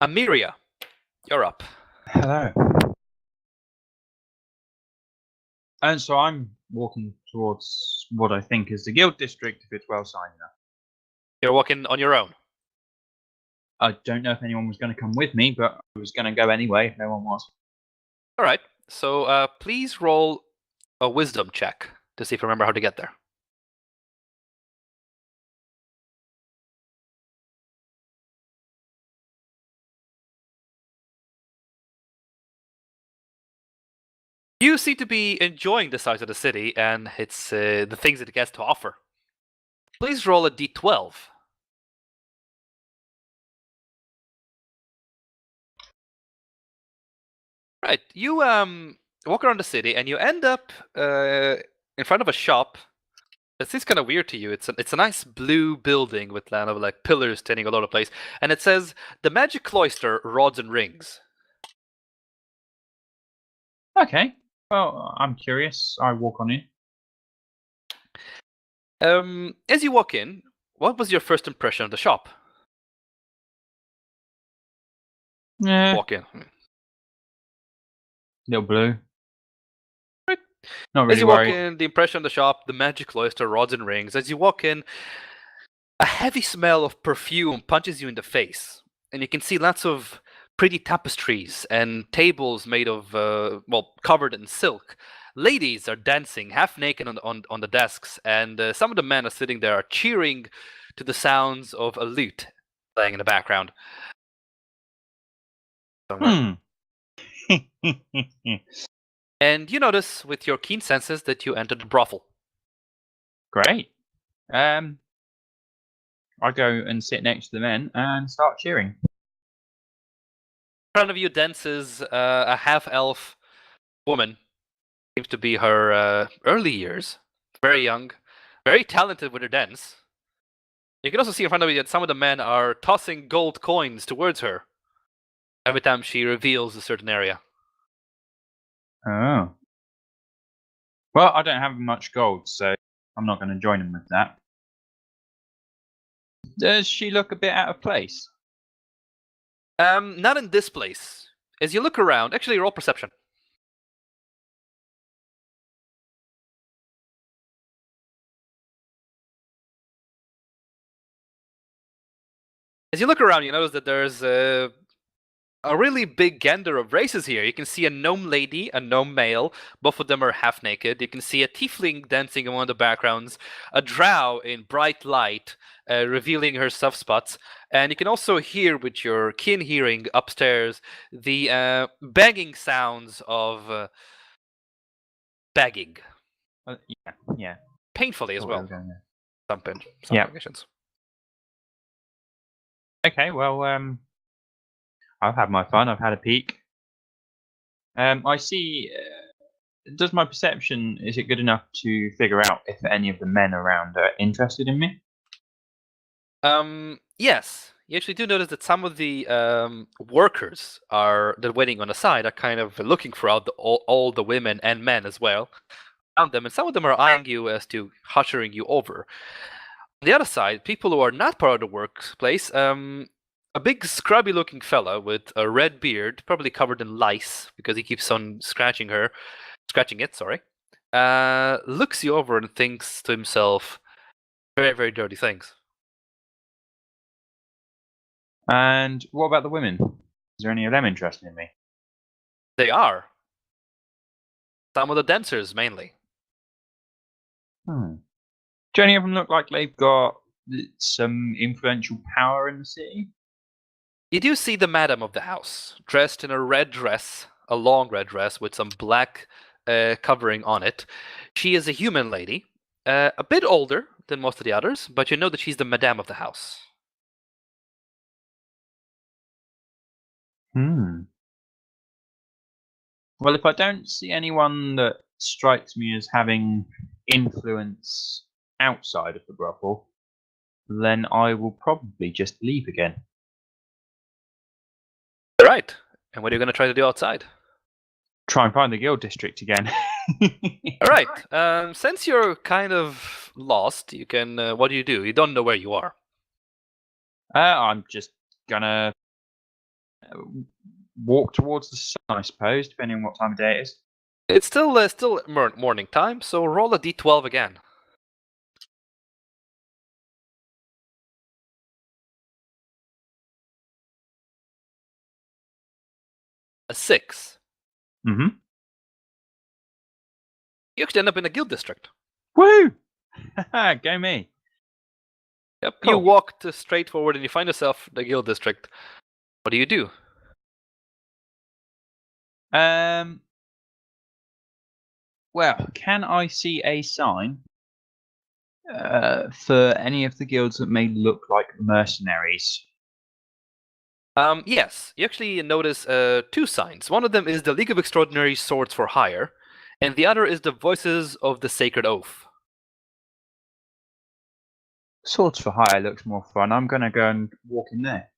Amiria, you're up. Hello. And so I'm walking towards what I think is the guild district, if it's well signed enough. You're walking on your own. I don't know if anyone was going to come with me, but I was going to go anyway if no one was. All right. So please roll a wisdom check to see if you remember how to get there. You seem to be enjoying the size of the city and its the things it gets to offer. Please roll a d12. Right. You walk around the city and you end up in front of a shop. It seems kind of weird to you. It's a nice blue building with kind of like pillars standing all over the place, and it says the Magic Cloister Rods and Rings. Okay. Well, I'm curious. I walk on in. As you walk in, what was your first impression of the shop? Yeah. Walk in. Little blue. Right. Not really As you walk worried. in, the impression of the shop, the Magic Cloister Rods and Rings. As you walk in, a heavy smell of perfume punches you in the face, and you can see lots of pretty tapestries and tables made of, covered in silk. Ladies are dancing half naked on the desks, and some of the men are sitting there cheering to the sounds of a lute playing in the background. And you notice with your keen senses that you entered the brothel. Great. I go and sit next to the men and start cheering. In front of you dances a half-elf woman. Seems to be her early years. Very young, very talented with her dance. You can also see in front of you that some of the men are tossing gold coins towards her every time she reveals a certain area. Oh. Well, I don't have much gold, so I'm not going to join them with that. Does she look a bit out of place? Not in this place. As you look around, actually roll perception. As you look around, you notice that there's a really big gander of races here. You can see a gnome lady, a gnome male. Both of them are half naked. You can see a tiefling dancing in one of the backgrounds, a drow in bright light, revealing her soft spots. And you can also hear with your keen hearing upstairs the banging sounds of bagging. Yeah. Painfully as well. Some conditions. Okay, well, I've had my fun. I've had a peek. I see. Does my perception, is it good enough to figure out if any of the men around are interested in me? Yes. You actually do notice that some of the workers that are waiting on the side are kind of looking for all the women and men as well around them, and some of them are eyeing you as to ushering you over. On the other side, people who are not part of the workplace, a big scrubby-looking fella with a red beard, probably covered in lice because he keeps on scratching it. Sorry, looks you over and thinks to himself, very, very dirty things. And what about the women? Is there any of them interested in me? They are. Some of the dancers, mainly. Do any of them look like they've got some influential power in the city? You do see the madam of the house, dressed in a red dress, a long red dress with some black covering on it. She is a human lady, a bit older than most of the others, but you know that she's the madame of the house. Well, if I don't see anyone that strikes me as having influence outside of the brothel, then I will probably just leave again. Right. And what are you going to try to do outside? Try and find the guild district again. All right. Since you're kind of lost, you can. What do? You don't know where you are. I'm just gonna walk towards the sun, I suppose, depending on what time of day it is. It's still morning time, so roll a d12 again. A 6. Mm-hmm. You actually end up in a guild district. Woo! Go me. Yep. Cool. You walked straight forward and you find yourself in the guild district. What do you do? Well, can I see a sign for any of the guilds that may look like mercenaries? Yes, you actually notice 2 signs. One of them is the League of Extraordinary Swords for Hire, and the other is the Voices of the Sacred Oath. Swords for Hire looks more fun. I'm going to go and walk in there.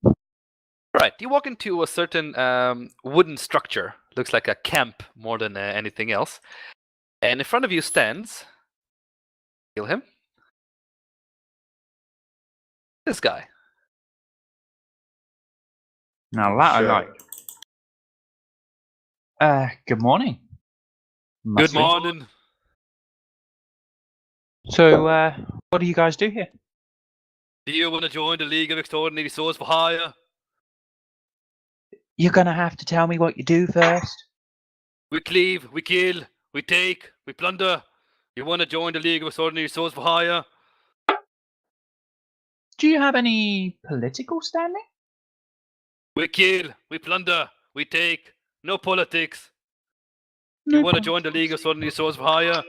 Right, you walk into a certain wooden structure. Looks like a camp more than anything else. And in front of you stands... Kill him. This guy. Now that Sure. I like. Good morning. Good morning. So, what do you guys do here? Do you want to join the League of Extraordinary Swords for Hire? You're going to have to tell me what you do first. We cleave, we kill, we take, we plunder. You want to join the League of Extraordinary Swords for Hire? Do you have any political standing? We kill, we plunder, we take. No politics. No You want to problem. join the League of Extraordinary Swords for Hire?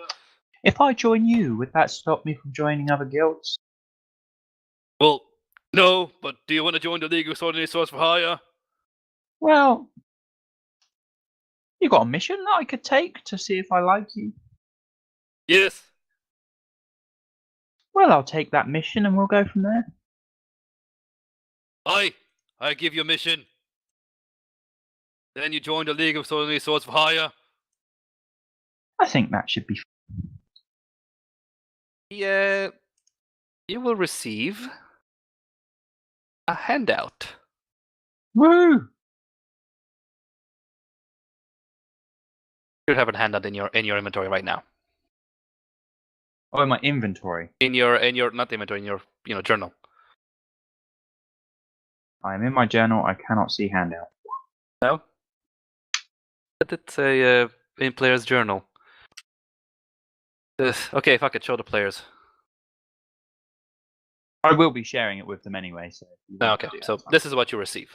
If I join you, would that stop me from joining other guilds? Well, no, but do you want to join the League of Extraordinary Swords for Hire? Well, you got a mission that I could take to see if I like you? Yes. Well, I'll take that mission and we'll go from there. I give you a mission. Then you join the League of Extraordinary Swords for Hire. I think that should be. Yeah, you will receive a handout. Woo! You have a handout in your inventory right now. Oh, in my inventory. In your not inventory, in your journal. I am in my journal. I cannot see handout. No. But it's a in player's journal. Okay, fuck it. Show the players. I will be sharing it with them anyway. So. if you want to Okay, do so that, this is what you receive.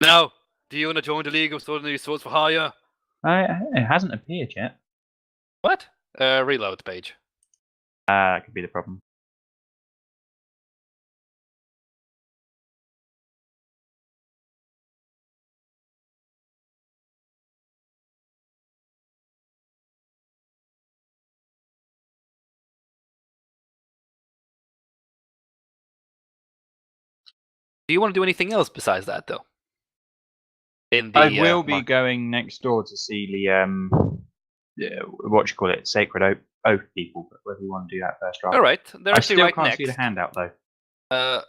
Now, do you want to join the League of Extraordinary Swords for Hire? it hasn't appeared yet. What? Reload page. That could be the problem. Do you want to do anything else besides that, though? In the, I will be market? going next door to see the what you call it, Sacred Oath people. But whether you want to do that first, right? All right, they're I actually still right can't next. see the handout though.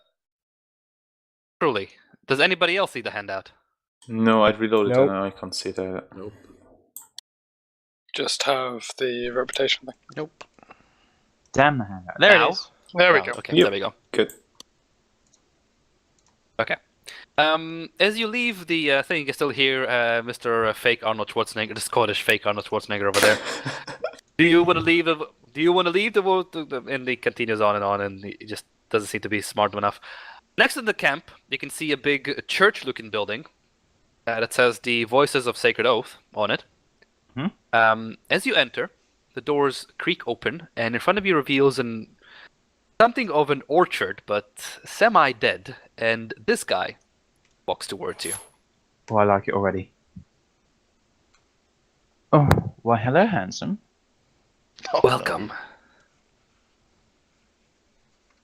Truly. Does anybody else see the handout? No, I'd reloaded Nope. and I can't see that. Nope. Just have the reputation thing. Nope. Damn the handout. There Now? it is. There we Oh, go. Okay, Yep. there we go. Good. Okay. As you leave the thing, you can still hear Mr. Fake Arnold Schwarzenegger, the Scottish fake Arnold Schwarzenegger over there. Do you want to leave? Do you want to leave the vote? And he continues on, and he just doesn't seem to be smart enough. Next to the camp, you can see a big church-looking building that says the Voices of Sacred Oath on it. As you enter, the doors creak open, and in front of you reveals something of an orchard, but semi-dead. And this guy walks towards you. Oh, I like it already. Oh, why, hello, handsome. Welcome.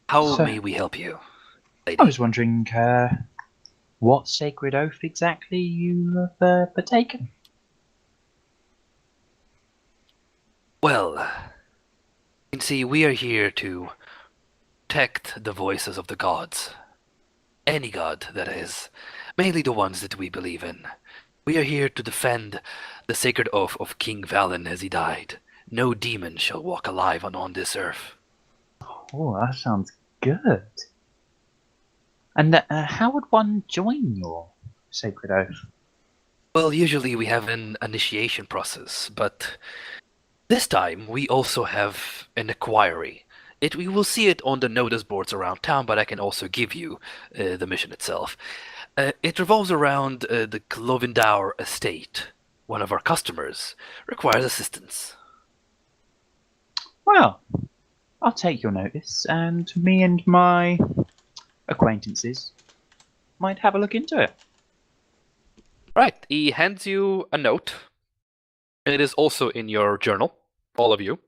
How So- may we help you, lady? I was wondering what sacred oath exactly you have partaken. Well, you can see we are here to protect the voices of the gods Any god, that is. Mainly the ones that we believe in. We are here to defend the sacred oath of King Valen as he died. No demon shall walk alive on this earth. Oh, that sounds good. And how would one join your sacred oath? Well, usually we have an initiation process, but this time we also have an inquiry. We will see it on the notice boards around town, but I can also give you the mission itself. It revolves around the Clovindour estate. One of our customers requires assistance. Well, I'll take your notice, and me and my acquaintances might have a look into it. Right, he hands you a note. It is also in your journal, all of you. You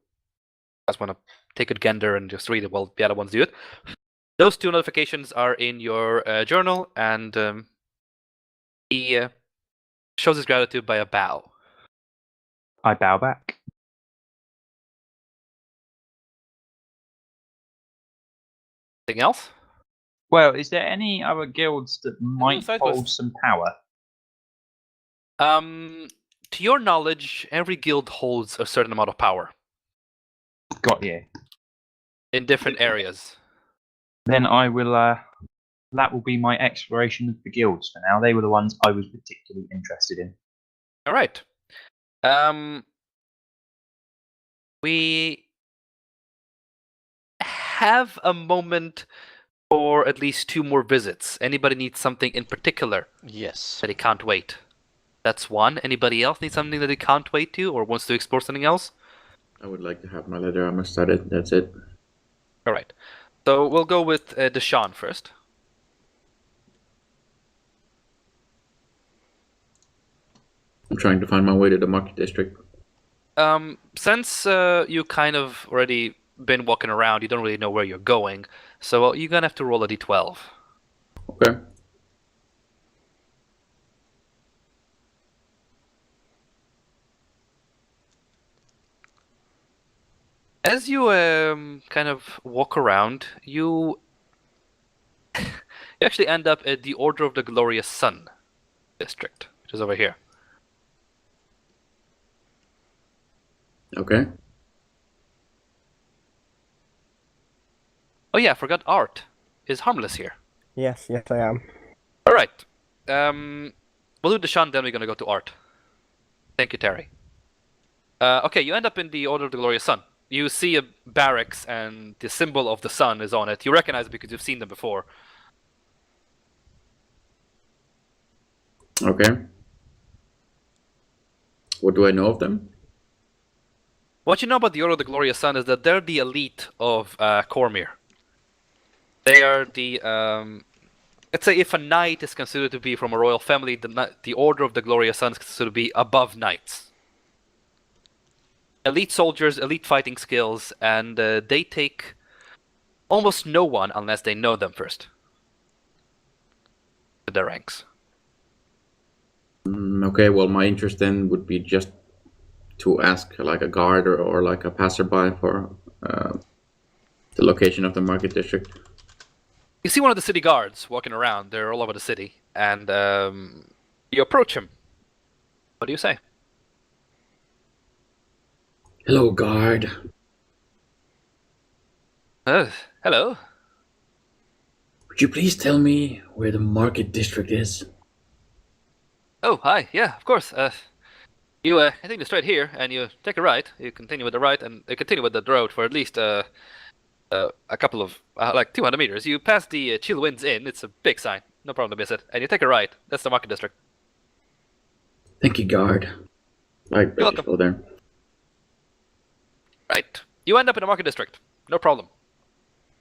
guys want to take it gander and just read it while the other ones do it. Those two notifications are in your journal, and he shows his gratitude by a bow. I bow back. Anything else? Well, is there any other guilds that might side hold quest. some power? To your knowledge, every guild holds a certain amount of power Got you. in different areas. Then I will. That will be my exploration of the guilds for now. They were the ones I was particularly interested in. All right. We have a moment for at least 2 more visits. Anybody needs something in particular Yes. that he can't wait? That's one. Anybody else need something that he can't wait to or wants to explore something else? I would like to have my leather armor studded. That's it. All right. So we'll go with Deshaun first. I'm trying to find my way to the market district. Since you kind of already been walking around, you don't really know where you're going. So you're gonna have to roll a d12. Okay. As you kind of walk around, you actually end up at the Order of the Glorious Sun district, which is over here. Okay. Oh yeah, I forgot Art is harmless here. Yes, I am. All right. We'll do Deshaun, then we're gonna go to Art. Thank you, Terry. Okay, you end up in the Order of the Glorious Sun. You see a barracks, and the symbol of the sun is on it. You recognize it because you've seen them before. Okay. What do I know of them? What you know about the Order of the Glorious Sun is that they're the elite of Cormyr. They are the let's say if a knight is considered to be from a royal family, the Order of the Glorious Sun is considered to be above knights. Elite soldiers, elite fighting skills, and they take almost no one unless they know them first. To their ranks. Okay, well, my interest then would be just to ask like a guard or like a passerby for the location of the market district. You see one of the city guards walking around. They're all over the city, and you approach him. What do you say? Hello, guard. Hello. Would you please tell me where the market district is? Oh, hi. Yeah, of course. You I think you're straight here, and you take a right. You continue with the right, and continue with the road for at least a couple of like 200 meters. You pass the Chill Winds Inn. It's a big sign. No problem to miss it. And you take a right. That's the market district. Thank you, guard. You're welcome. Go there. Right. You end up in the market district. No problem.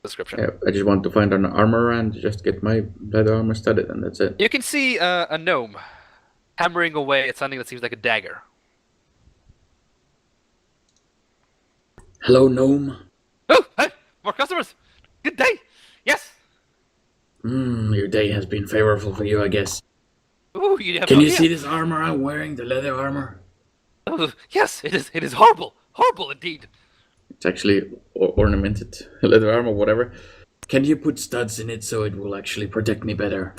Description. Yeah, I just want to find an armor and just get my leather armor studded, and that's it. You can see a gnome hammering away at something that seems like a dagger. Hello, gnome. Oh, hey, more customers. Good day. Yes. Your day has been favorable for you, I guess. Ooh, you have Can no you idea. see this armor I'm wearing? The leather armor? Oh, yes, it is. It is horrible. Horrible indeed. It's actually ornamented leather armor, whatever. Can you put studs in it so it will actually protect me better?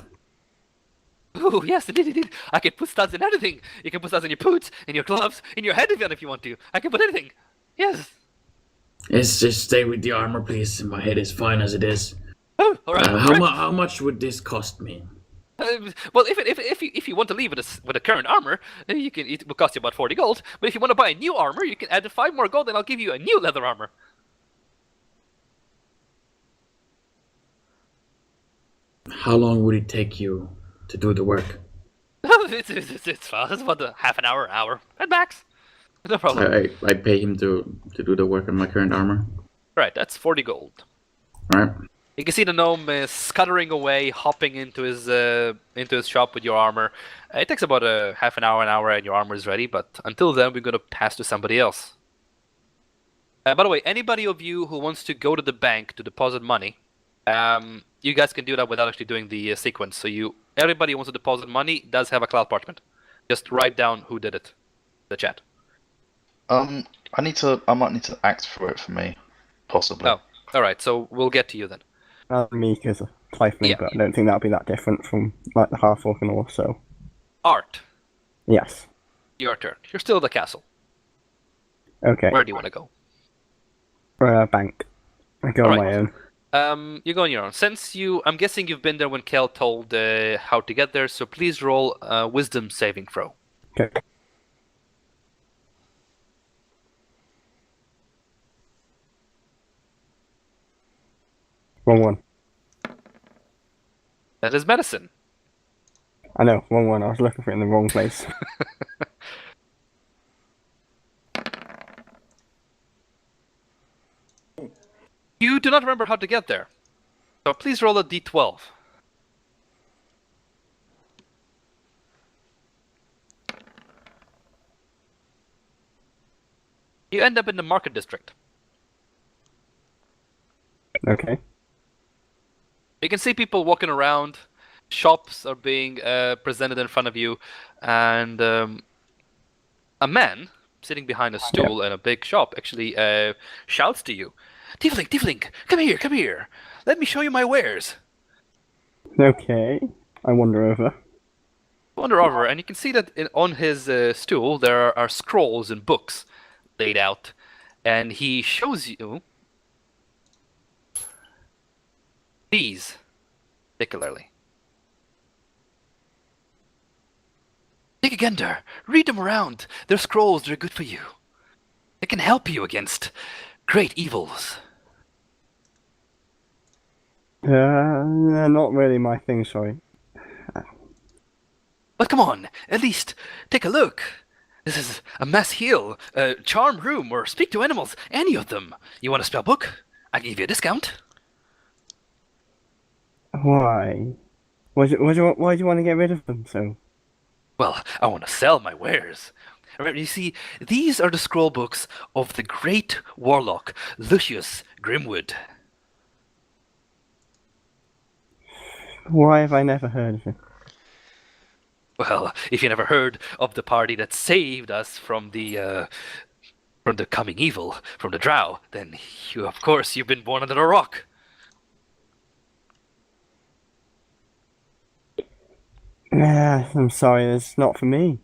Oh, yes, indeed. I can put studs in anything. You can put studs in your boots, in your gloves, in your head if you want to. I can put anything. Yes. Yes, just stay with the armor, please. My head is fine as it is. Oh, all right. How much would this cost me? Well, if you want to leave with the current armor, it will cost you about 40 gold. But if you want to buy a new armor, you can add 5 more gold, and I'll give you a new leather armor. How long would it take you to do the work? It's fast. It's about half an hour, at max. No problem. I pay him to do the work on my current armor. Right, that's 40 gold. Alright. You can see the gnome scuttering away, hopping into his shop with your armor. It takes about a half an hour, and your armor is ready. But until then, we're gonna pass to somebody else. By the way, anybody of you who wants to go to the bank to deposit money, you guys can do that without actually doing the sequence. So everybody who wants to deposit money does have a cloud parchment. Just write down who did it. The chat. I might need to act for it for me, possibly. Oh, all right. So we'll get to you then. Me because of Typhling, Yeah. but I don't think that'll be that different from like the half orc and all. So Art, yes, your turn. You're still at the castle. okay. Where do you want to go? Bank. I go on my own. You go on your own. I'm guessing you've been there when Kel told how to get there. So please roll a wisdom saving throw. Okay. Wrong one. That is medicine. I know, wrong one. I was looking for it in the wrong place. You do not remember how to get there. So please roll a d12. You end up in the market district. Okay. You can see people walking around. Shops are being presented in front of you. And a man sitting behind a stool in a big shop actually shouts to you. Tiefling, come here. Let me show you my wares. Okay. I wander over. Wander over, and you can see that on his stool there are scrolls and books laid out. And he shows you these, particularly. Take a gander. Read them around. They're scrolls. They're good for you. They can help you against great evils. Not really my thing, sorry. But come on, at least take a look. This is a mass heal, a charm room, or speak to animals. Any of them. You want a spell book? I can give you a discount. Why? Why do you want to get rid of them so? Well, I want to sell my wares. Remember, you see, these are the scroll books of the great warlock, Lucius Grimwood. Why have I never heard of him? Well, if you never heard of the party that saved us from the coming evil, from the drow, then you've been born under a rock. I'm sorry, it's not for me.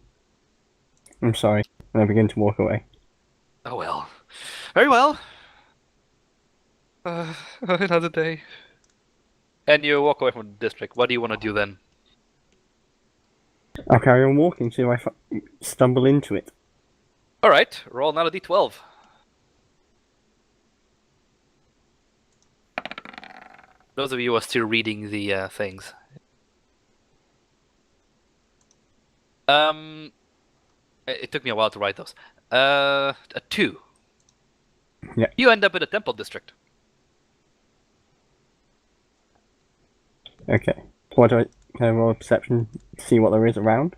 I'm sorry. And I begin to walk away. Oh well. Very well. Another day. And you walk away from the district. What do you want to do then? I'll carry on walking till I stumble into it. Alright, roll another d12. Those of you who are still reading the things. It took me a while to write those. A 2. Yeah. You end up in the temple district. Okay. Can I roll a perception to see what there is around?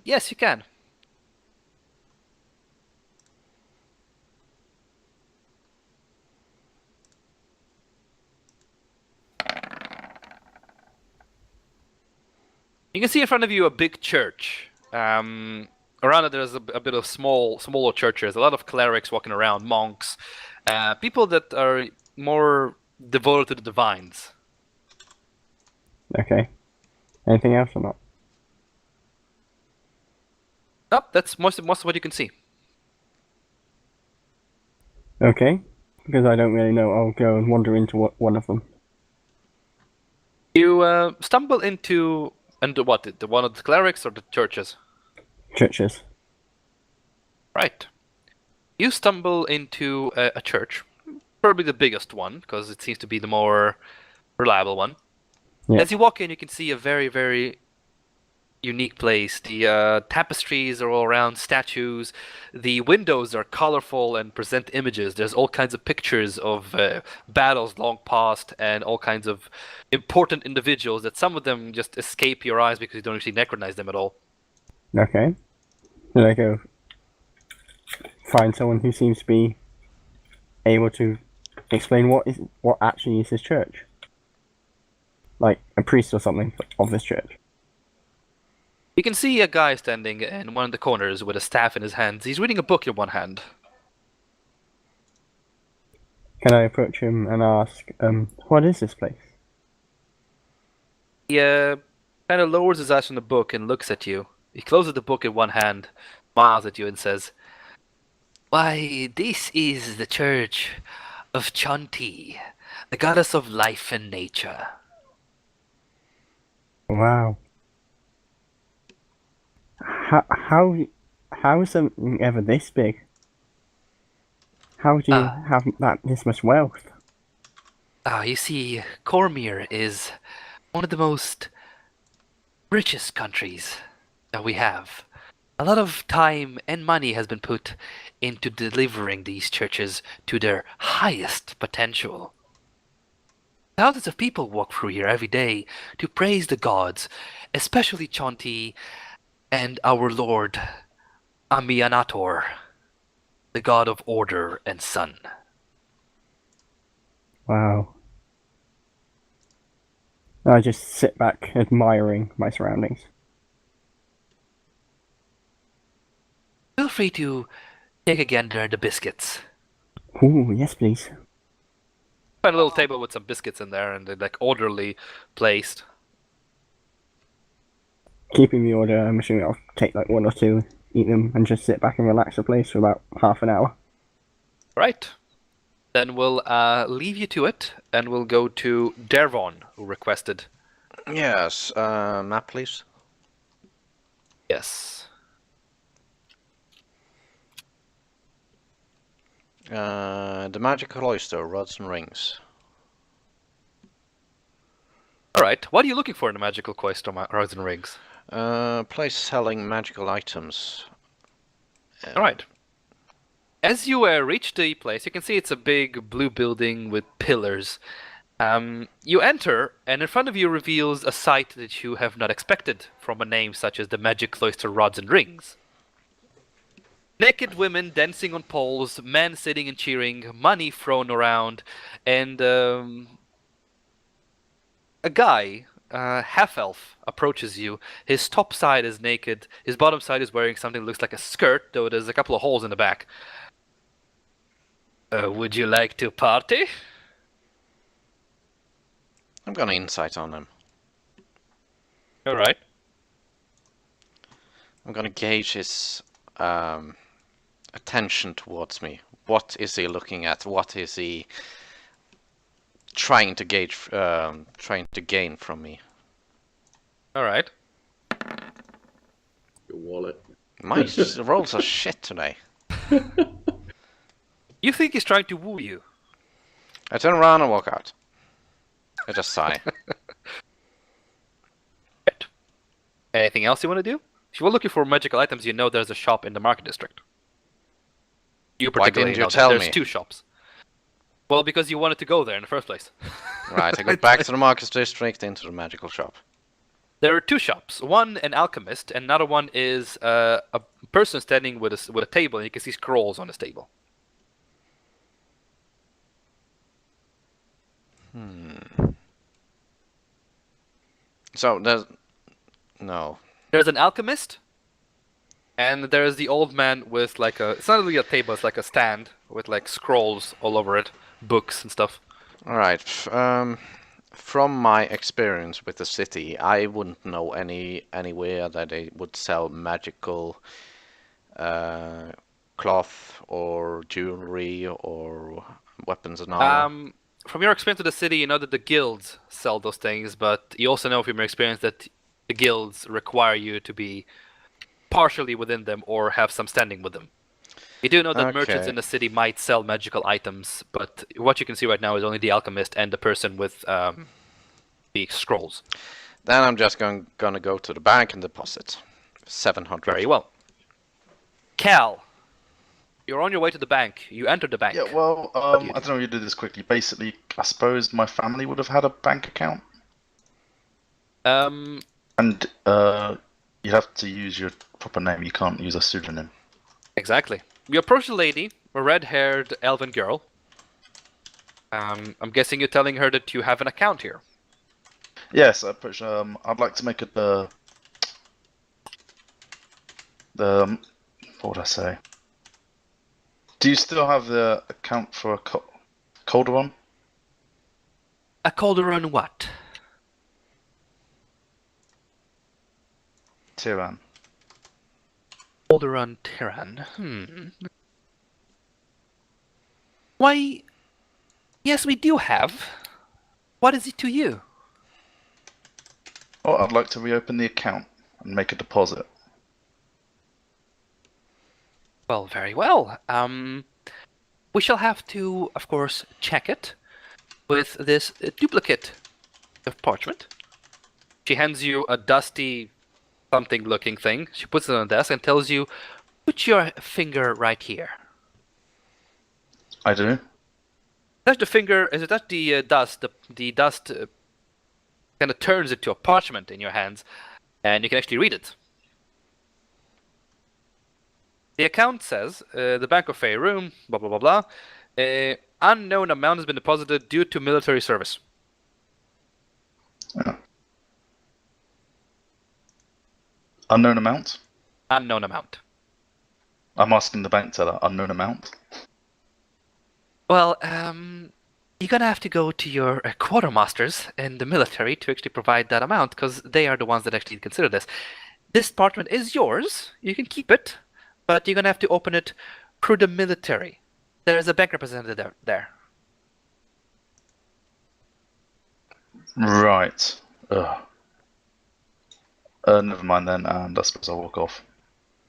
Yes, you can. You can see in front of you a big church. Around it there's a bit of smaller churches. A lot of clerics walking around, monks, people that are more devoted to the divines. Okay. Anything else or not? Nope, that's most of what you can see. Okay. Because I don't really know, I'll go and wander into one of them. You stumble into what? The one of the clerics or the churches? Churches. Right. You stumble into a church, probably the biggest one, because it seems to be the more reliable one. Yeah. As you walk in, you can see a very, very unique place. The tapestries are all around, statues. The windows are colorful and present images. There's all kinds of pictures of battles long past and all kinds of important individuals that some of them just escape your eyes because you don't actually recognize them at all. Okay. Then I go find someone who seems to be able to explain what actually is this church. Like a priest or something of this church. You can see a guy standing in one of the corners with a staff in his hands. He's reading a book in one hand. Can I approach him and ask, what is this place? He kind of lowers his eyes from the book and looks at you. He closes the book in one hand, smiles at you and says, "Why, this is the church of Chanti, the goddess of life and nature." Wow. How is something ever this big? How do you have this much wealth? You see, Cormyr is one of the most richest countries that we have. A lot of time and money has been put into delivering these churches to their highest potential. Thousands of people walk through here every day to praise the gods, especially Chanti and our Lord Amianator, the god of order and sun. Wow. I just sit back admiring my surroundings. Feel free to take a gander at the biscuits. Ooh, yes please. Find a little table with some biscuits in there, and they're like orderly placed. Keeping the order, I'm assuming I'll take like one or two, eat them, and just sit back and relax the place for about half an hour. Right. Then we'll leave you to it, and we'll go to Dervon, who requested. Yes, map please. Yes. The magical oyster, rods and rings. Alright, what are you looking for in the magical quest on Rods and Rings? Place selling magical items. Alright. As you reach the place, you can see it's a big blue building with pillars. You enter, and in front of you reveals a sight that you have not expected from a name such as the Magic Cloister Rods and Rings. Naked women dancing on poles, men sitting and cheering, money thrown around, and a guy, half-elf, approaches you. His top side is naked, his bottom side is wearing something that looks like a skirt, though there's a couple of holes in the back. Would you like to party? I'm gonna insight on him. Alright. I'm gonna gauge his attention towards me. What is he looking at? What is he trying to gauge, trying to gain from me? Alright. Your wallet. My rolls are shit today. You think he's trying to woo you? I turn around and walk out. I just sigh. Anything else you want to do? If you were looking for magical items, you know there's a shop in the market district. You Why particularly didn't you know tell there's me? 2 shops. Well, because you wanted to go there in the first place. Right, I go back to the market district into the magical shop. There are 2 shops. One, an alchemist, and another one is a person standing with a table, and you can see scrolls on this table. So there's no. There's an alchemist, and there's the old man with like a... It's not really a table, it's like a stand with like scrolls all over it, books and stuff. All right. From my experience with the city, I wouldn't know anywhere that they would sell magical cloth or jewelry or weapons and armor. From your experience with the city, you know that the guilds sell those things, but you also know from your experience that the guilds require you to be partially within them or have some standing with them. You do know that merchants Okay. in the city might sell magical items, but what you can see right now is only the alchemist and the person with the scrolls. Then I'm just gonna go to the bank and deposit 700. Very well. Cal, you're on your way to the bank. You entered the bank. Yeah, well, do I you don't know if you did this quickly. Basically, I suppose my family would have had a bank account, Um, and you have to use your proper name. You can't use a pseudonym. exactly. You approach the lady, a red-haired elven girl. I'm guessing you're telling her that you have an account here. Yes, I approach. I'd like to make it the what would I say? Do you still have the account for a Calderon? A Calderon what? Tyran. Calderon Tyran. Why, yes, we do have. What is it to you? Oh, I'd like to reopen the account and make a deposit. Well, very well. We shall have to, of course, check it with this duplicate of parchment. She hands you a dusty something-looking thing. She puts it on the desk and tells you, put your finger right here. I do. Touch the finger, as you touch the dust, the dust kind of turns into a parchment in your hands, and you can actually read it. The account says, the Bank of Faerûn, blah blah blah blah, unknown amount has been deposited due to military service. Unknown amount? Unknown amount. I'm asking the bank teller. Unknown amount? Well, you're gonna have to go to your quartermasters in the military to actually provide that amount, because they are the ones that actually consider this. This parchment is yours. You can keep it, but you're gonna have to open it through the military. There's a bank representative there. Right. Ugh. Never mind then, and I suppose I'll walk off.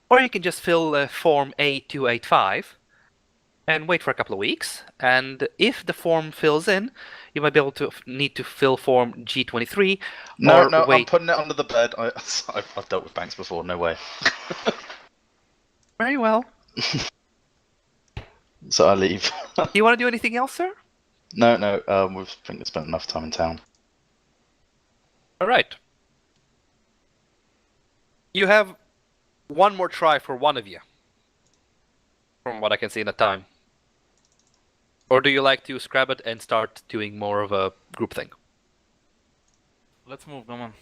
Or you can just fill form A285 and wait for a couple of weeks. And if the form fills in, you might be able to need to fill form G23. No, or no, wait. I'm putting it under the bed. I've dealt with banks before. No way. Very well. So I leave. Do you want to do anything else, sir? No, we've spent enough time in town. All right. You have one more try for one of you, from what I can see in the time. Or do you like to scrap it and start doing more of a group thing? Let's move, come on.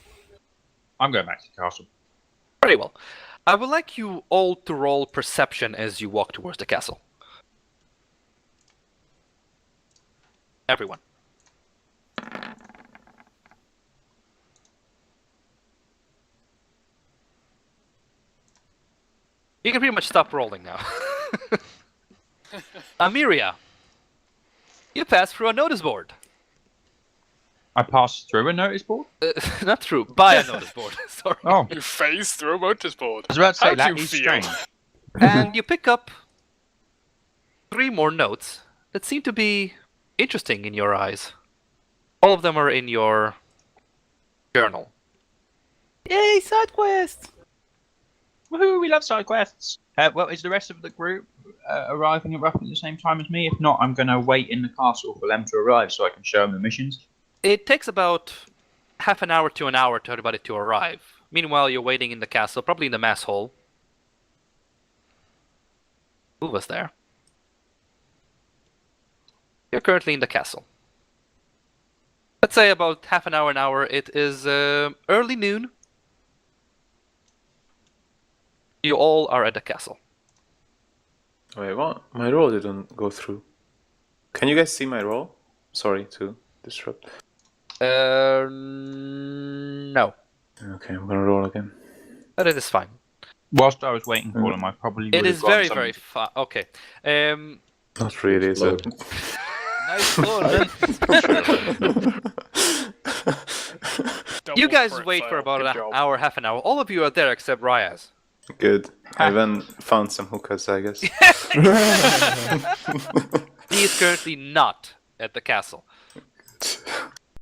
I'm going back to the castle. Very well. I would like you all to roll perception as you walk towards the castle. Everyone. You can pretty much stop rolling now. Amiria, you pass through a notice board. I passed through a notice board? Not through, by a notice board. Sorry. Oh, You phased through a notice board. I was about to say, How that do you is feel? strange. And you pick up 3 more notes that seem to be interesting in your eyes. All of them are in your journal. Yay, side quest! Woohoo, we love side quests. Well, is the rest of the group arriving at roughly the same time as me? If not, I'm going to wait in the castle for them to arrive so I can show them the missions. It takes about half an hour to an hour to everybody to arrive. Meanwhile, you're waiting in the castle, probably in the mass hall. Who was there? You're currently in the castle. Let's say about half an hour, it is early noon. You all are at the castle. Wait, what? My roll didn't go through. Can you guys see my roll? Sorry to disrupt. No. Okay, I'm gonna roll again. But it is fine. Whilst I was waiting for him, I probably would It have is gotten very, something very to- fun. Okay. Not really, is it? Explode. Nice going, man. You Double guys crit wait for fail. about Good an job. hour, half an hour. All of you are there except Ryaz. Good. I then found some hookahs, I guess. He is currently not at the castle.